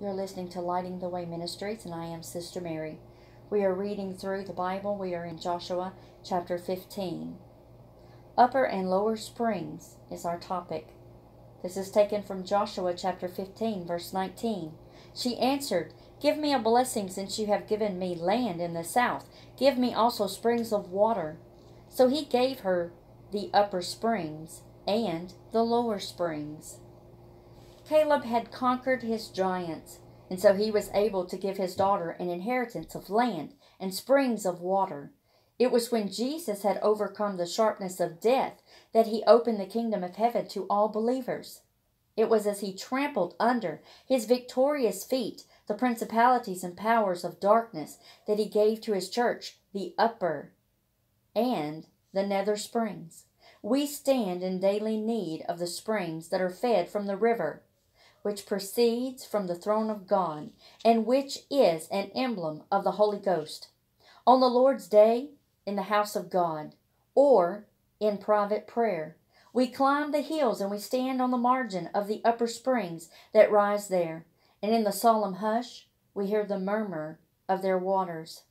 You're listening to Lighting the Way Ministries, and I am Sister Mary. We are reading through the Bible. We are in Joshua chapter 15. Upper and Lower Springs is our topic. This is taken from Joshua chapter 15, verse 19. She answered, "Give me a blessing, since you have given me land in the south. Give me also springs of water." So he gave her the upper springs and the lower springs. Caleb had conquered his giants, and so he was able to give his daughter an inheritance of land and springs of water. It was when Jesus had overcome the sharpness of death that he opened the kingdom of heaven to all believers. It was as he trampled under his victorious feet the principalities and powers of darkness that he gave to his church the upper and the nether springs. We stand in daily need of the springs that are fed from the river, which proceeds from the throne of God, and which is an emblem of the Holy Ghost. On the Lord's day, in the house of God, or in private prayer, we climb the hills and we stand on the margin of the upper springs that rise there, and in the solemn hush, we hear the murmur of their waters.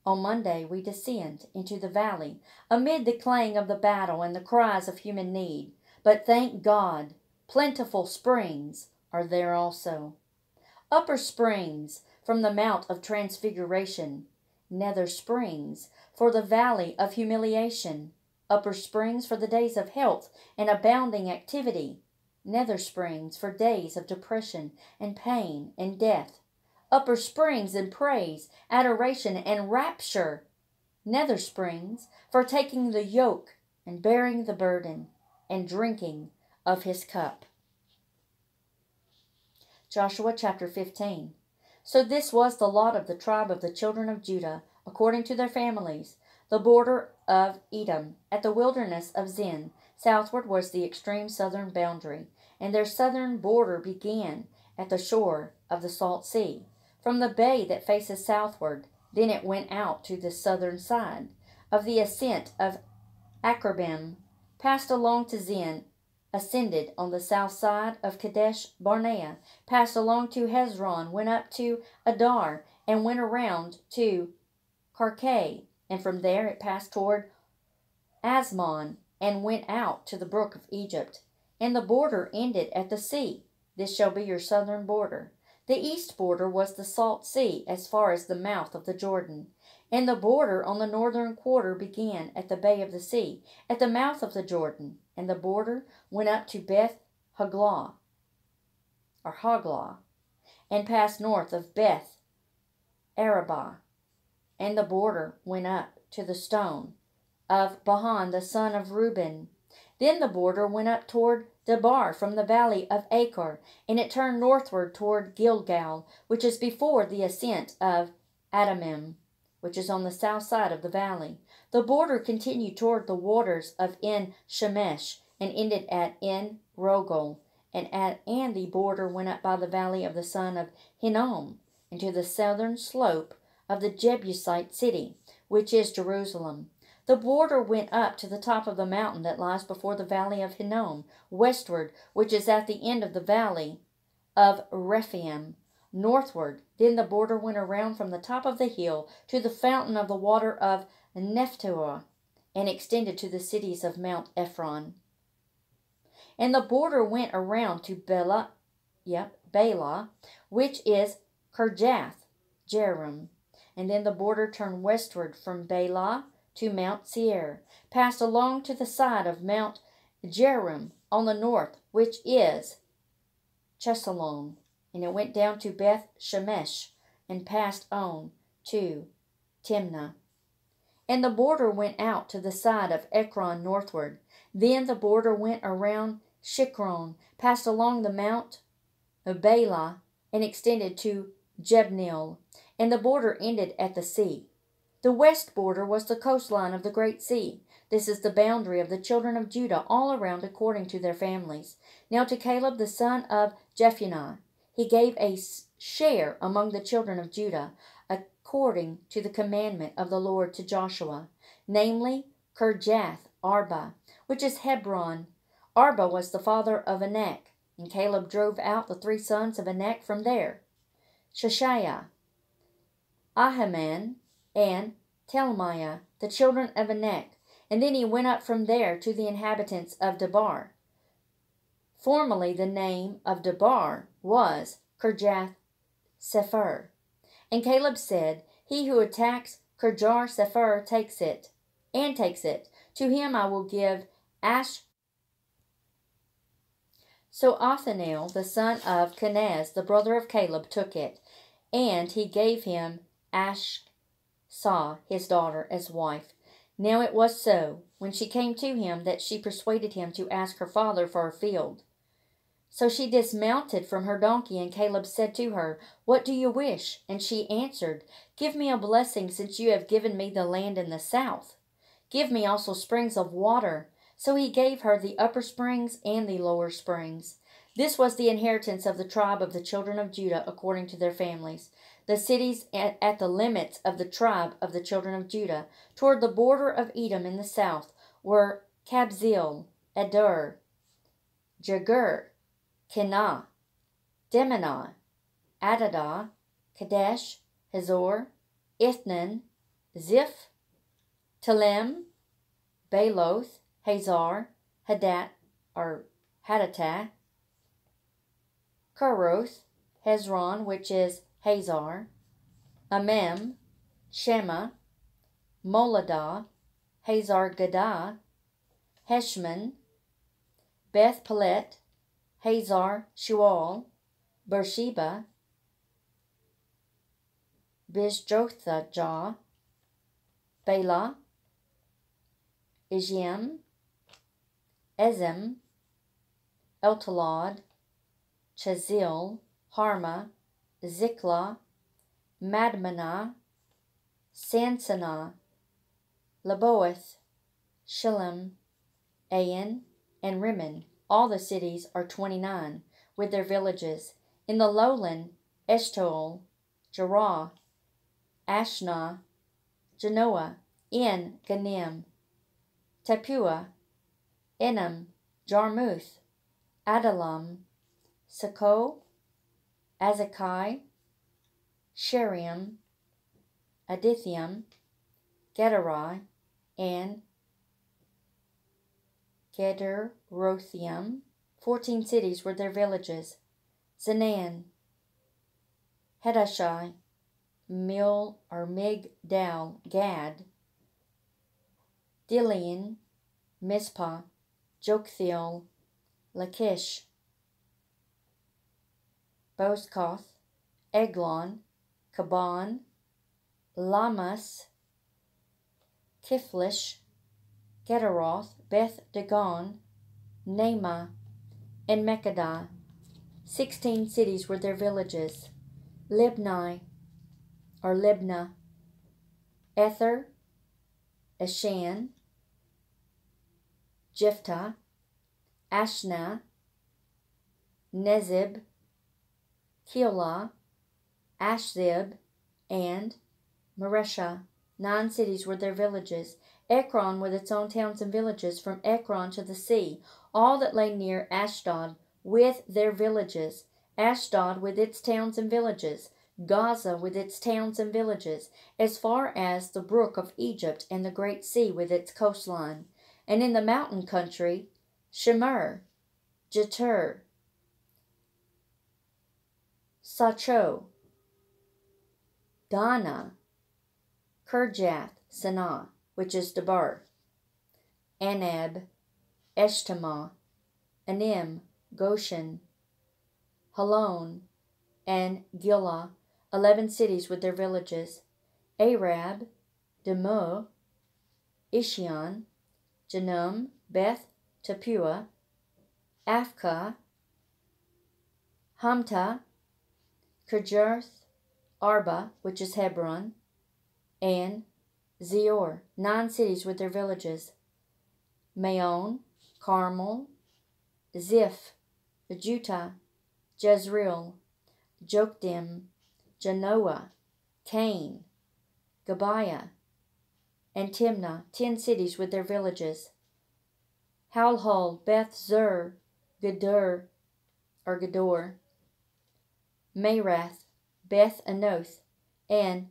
On Monday, we descend into the valley amid the clang of the battle and the cries of human need. But thank God, plentiful springs are there also. Upper springs from the Mount of Transfiguration, nether springs for the valley of humiliation, upper springs for the days of health and abounding activity, nether springs for days of depression and pain and death, upper springs in praise, adoration, and rapture, nether springs for taking the yoke and bearing the burden and drinking of his cup. Joshua chapter 15. So this was the lot of the tribe of the children of Judah, according to their families. The border of Edom, at the wilderness of Zin, southward was the extreme southern boundary, and their southern border began at the shore of the Salt Sea, from the bay that faces southward. Then it went out to the southern side of the ascent of Akrabim, passed along to Zin, ascended on the south side of Kadesh Barnea, passed along to Hezron, went up to Adar, and went around to Karkeh, and from there it passed toward Asmon, and went out to the brook of Egypt. And the border ended at the sea. This shall be your southern border. The east border was the Salt Sea, as far as the mouth of the Jordan. And the border on the northern quarter began at the bay of the sea, at the mouth of the Jordan. And the border went up to Beth Haglah, and passed north of Beth Arabah. And the border went up to the stone of Bahan the son of Reuben. Then the border went up toward Debar from the valley of Achor, and it turned northward toward Gilgal, which is before the ascent of Adamim, which is on the south side of the valley. The border continued toward the waters of En Shemesh, and ended at En Rogel, and the border went up by the valley of the son of Hinnom, into the southern slope of the Jebusite city, which is Jerusalem. The border went up to the top of the mountain that lies before the valley of Hinnom, westward, which is at the end of the valley of Rephaim, northward. Then the border went around from the top of the hill to the fountain of the water of Nephtoah, and extended to the cities of Mount Ephron. And the border went around to Bela, which is Kirjath Jearim. And then the border turned westward from Bela to Mount Seir, passed along to the side of Mount Jearim on the north, which is Chesalon, and it went down to Beth Shemesh, and passed on to Timnah. And the border went out to the side of Ekron northward. Then the border went around Shikron, passed along the Mount Bela, and extended to Jebneel, and the border ended at the sea. The west border was the coastline of the great sea. This is the boundary of the children of Judah all around according to their families. Now to Caleb the son of Jephunneh he gave a share among the children of Judah, according to the commandment of the Lord to Joshua, namely Kirjath Arba, which is Hebron. Arba was the father of Anak, and Caleb drove out the three sons of Anak from there. Sheshaiah, Ahiman, and Telmiah, the children of Anak. And then he went up from there to the inhabitants of Debar. Formerly the name of Debar was Kirjath Sepher. And Caleb said, He who attacks Kirjar Sepher takes it. To him I will give Ash. So Othniel, the son of Kenaz, the brother of Caleb, took it, and he gave him Ashsah, his daughter, as wife. Now it was so, when she came to him, that she persuaded him to ask her father for a field. So she dismounted from her donkey, and Caleb said to her, What do you wish? And she answered, Give me a blessing, since you have given me the land in the south. Give me also springs of water. So he gave her the upper springs and the lower springs. This was the inheritance of the tribe of the children of Judah according to their families. The cities at the limits of the tribe of the children of Judah, toward the border of Edom in the south, were Kabzeel, Eder, Jagur, Kenah, Demanah, Adadah, Kadesh, Hazor, Ithnan, Ziph, Telem, Baloth, Hazar, Hadattah, Keroth, Hezron, which is Hazar, Amem, Shema, Moladah, Hazar Gadah, Heshman, Beth Pelet, Hazar Shual, Beersheba, Bizjothajah, Bela, Ijim, Ezem, Eltalad, Chazil, Harma, Ziklah, Madmanah, Sansannah, Leboeth, Shillim, Ain, and Rimmon. All the cities are 29, with their villages. In the lowland, Eshtaol, Jerah, Ashnah, Genoa, En Ganim, Tapua, Enam, Jarmuth, Adullam, Sako, Azakai, Sheriam, Adithium, Gederai, and Gederothium. 14 cities were their villages. Zanan, Hadashai, Migdal, Gad, Dilian, Mizpah, Joktheel, Lachish, Bozkath, Eglon, Kaban, Lamas, Kiflish, Gederoth, Beth Dagon, Naamah, and Mekkedah. 16 cities were their villages. Libnah, Ether, Ashan, Jephthah, Ashna, Nezib, Keilah, Ashzib, and Mareshah. 9 cities were their villages. Ekron with its own towns and villages, from Ekron to the sea, all that lay near Ashdod with their villages. Ashdod with its towns and villages. Gaza with its towns and villages, as far as the brook of Egypt and the great sea with its coastline. And in the mountain country, Shemer, Jeter, Sacho, Dana, Kirjath, Sanah, which is Debar, Anab, Eshtemoh, Anim, Goshen, Halon, and Gillah, 11 cities with their villages. Arab, Demoh, Ishion, Janum, Beth Tapua, Afka, Hamta, Kirjath Arba, which is Hebron, and Zior, 9 cities with their villages. Maon, Carmel, Ziph, Juttah, Jezreel, Jokdim, Janoah, Cain, Gabiah, and Timnah, 10 cities with their villages. Halhul, Beth Zur, Gedor, Marath, Beth Anoth, and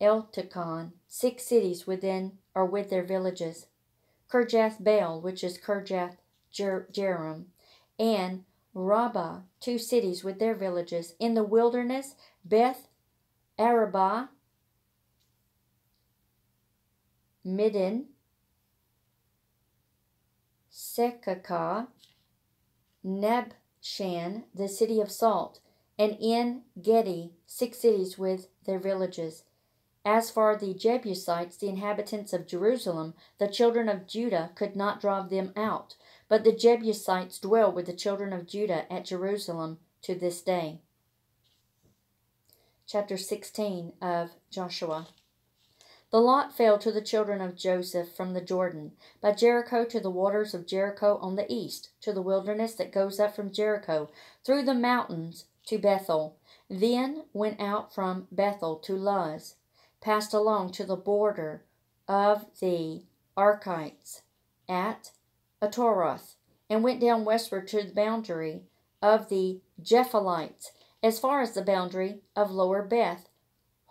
Eltekon, 6 cities within or with their villages. Kirjath Baal, which is Kirjath Jearim, and Rabbah, 2 cities with their villages. In the wilderness, Beth Arabah, Midden, Sekakah, Nebshan, the city of salt, and En Gedi, 6 cities with their villages. As for the Jebusites, the inhabitants of Jerusalem, the children of Judah could not drive them out, but the Jebusites dwell with the children of Judah at Jerusalem to this day. Chapter 16 of Joshua. The lot fell to the children of Joseph from the Jordan, by Jericho to the waters of Jericho on the east, to the wilderness that goes up from Jericho, through the mountains to Bethel. Then went out from Bethel to Luz, passed along to the border of the Archites at Atoroth, and went down westward to the boundary of the Jephthalites, as far as the boundary of Lower Beth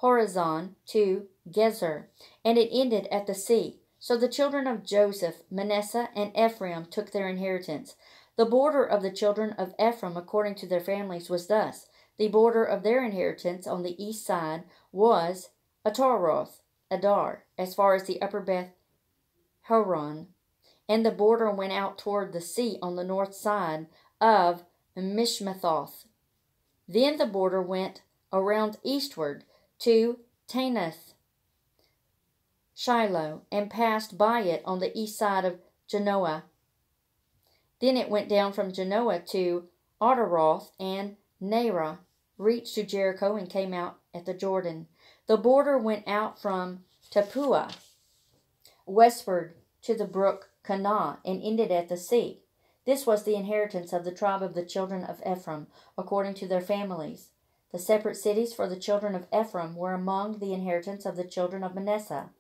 Horazon to Gezer, and it ended at the sea. So the children of Joseph, Manasseh, and Ephraim took their inheritance. The border of the children of Ephraim according to their families was thus. The border of their inheritance on the east side was Atoroth, Adar, as far as the upper Beth Horon, and the border went out toward the sea on the north side of Mishmethoth. Then the border went around eastward to Tanath, Shiloh, and passed by it on the east side of Genoa. Then it went down from Genoa to Adaroth, and Naarah, reached to Jericho, and came out at the Jordan. The border went out from Tappuah westward to the brook Kanah, and ended at the sea. This was the inheritance of the tribe of the children of Ephraim, according to their families. The separate cities for the children of Ephraim were among the inheritance of the children of Manasseh,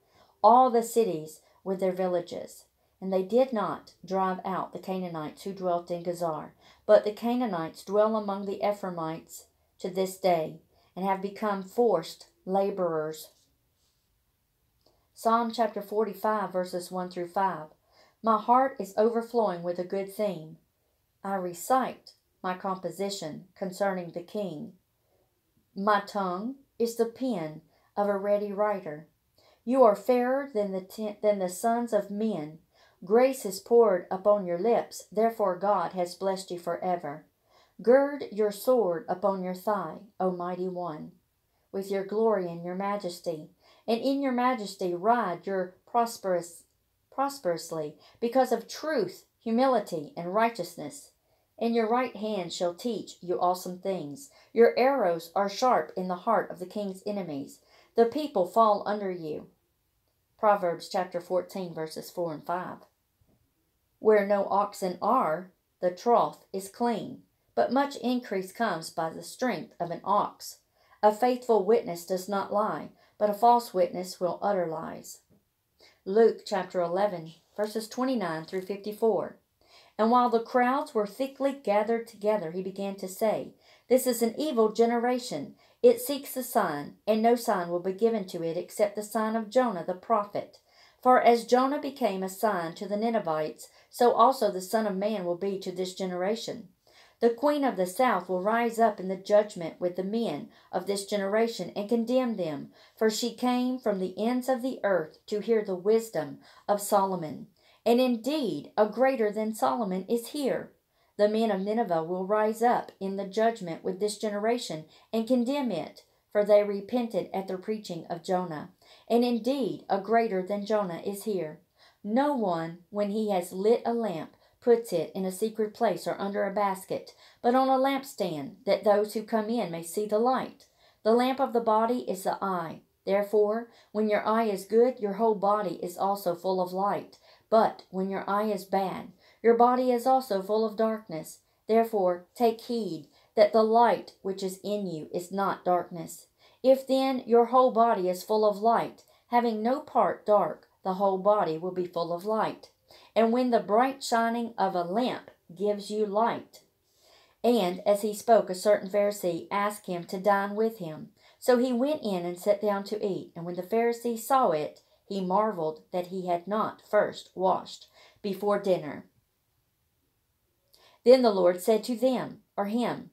all the cities with their villages. And they did not drive out the Canaanites who dwelt in Gezer, but the Canaanites dwell among the Ephraimites to this day, and have become forced laborers. Psalm chapter 45, verses 1 through 5. My heart is overflowing with a good theme. I recite my composition concerning the king. My tongue is the pen of a ready writer. You are fairer than the sons of men. Grace is poured upon your lips, therefore God has blessed you forever. Gird your sword upon your thigh, O mighty one, with your glory and your majesty, and in your majesty ride your prosperously, because of truth, humility, and righteousness. And your right hand shall teach you awesome things. Your arrows are sharp in the heart of the king's enemies. The people fall under you. Proverbs chapter 14, verses 4 and 5. Where no oxen are, the trough is clean, but much increase comes by the strength of an ox. A faithful witness does not lie, but a false witness will utter lies. Luke chapter 11, verses 29 through 54. And while the crowds were thickly gathered together, he began to say, This is an evil generation. It seeks a sign, and no sign will be given to it except the sign of Jonah the prophet. For as Jonah became a sign to the Ninevites, so also the Son of Man will be to this generation. The queen of the south will rise up in the judgment with the men of this generation and condemn them, for she came from the ends of the earth to hear the wisdom of Solomon. And indeed, a greater than Solomon is here. The men of Nineveh will rise up in the judgment with this generation and condemn it, for they repented at the preaching of Jonah. And indeed, a greater than Jonah is here. No one, when he has lit a lamp, puts it in a secret place or under a basket, but on a lampstand, that those who come in may see the light. The lamp of the body is the eye. Therefore, when your eye is good, your whole body is also full of light. But when your eye is bad, your body is also full of darkness. Therefore, take heed that the light which is in you is not darkness. If then your whole body is full of light, having no part dark, the whole body will be full of light. And when the bright shining of a lamp gives you light, And as he spoke, a certain Pharisee asked him to dine with him. So he went in and sat down to eat. And when the Pharisee saw it, he marveled that he had not first washed before dinner. Then the Lord said to them, or him,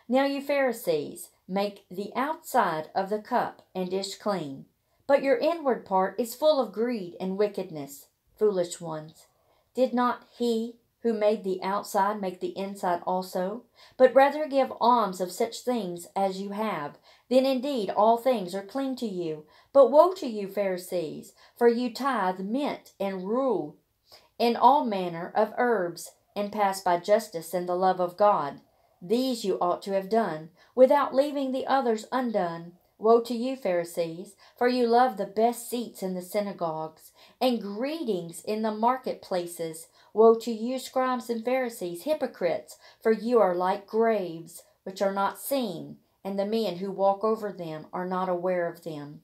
Now you Pharisees, make the outside of the cup and dish clean, but your inward part is full of greed and wickedness. Foolish ones, did not he who made the outside make the inside also? But rather give alms of such things as you have, then indeed all things are clean to you. But woe to you, Pharisees, for you tithe mint and rue and all manner of herbs, and pass by justice and the love of God. These you ought to have done, without leaving the others undone. Woe to you, Pharisees, for you love the best seats in the synagogues, and greetings in the marketplaces. Woe to you, scribes and Pharisees, hypocrites, for you are like graves, which are not seen, and the men who walk over them are not aware of them.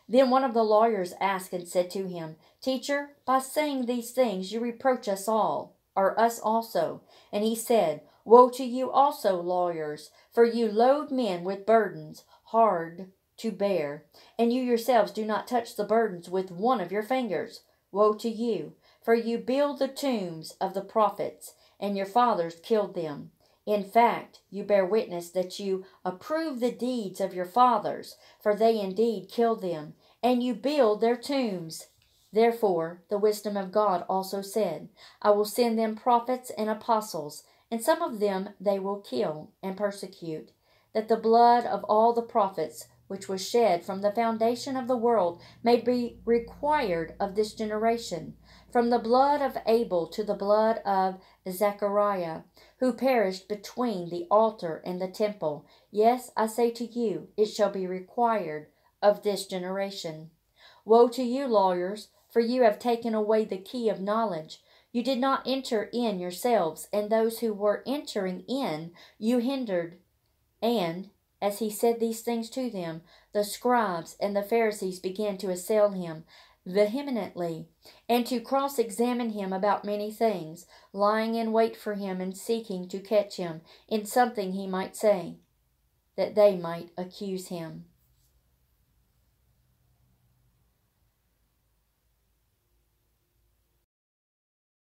Then one of the lawyers asked and said to him, Teacher, by saying these things you reproach us all, or us also. And he said, Woe to you also, lawyers, for you load men with burdens hard to bear, and you yourselves do not touch the burdens with one of your fingers. Woe to you, for you build the tombs of the prophets, and your fathers killed them. In fact, you bear witness that you approve the deeds of your fathers, for they indeed killed them, and you build their tombs. Therefore, the wisdom of God also said, I will send them prophets and apostles, and some of them they will kill and persecute, that the blood of all the prophets which was shed from the foundation of the world may be required of this generation, from the blood of Abel to the blood of Zechariah, who perished between the altar and the temple. Yes, I say to you, it shall be required of this generation. Woe to you, lawyers, for you have taken away the key of knowledge. You did not enter in yourselves, and those who were entering in you hindered. And, as he said these things to them, the scribes and the Pharisees began to assail him vehemently, and to cross-examine him about many things, lying in wait for him and seeking to catch him in something he might say, that they might accuse him.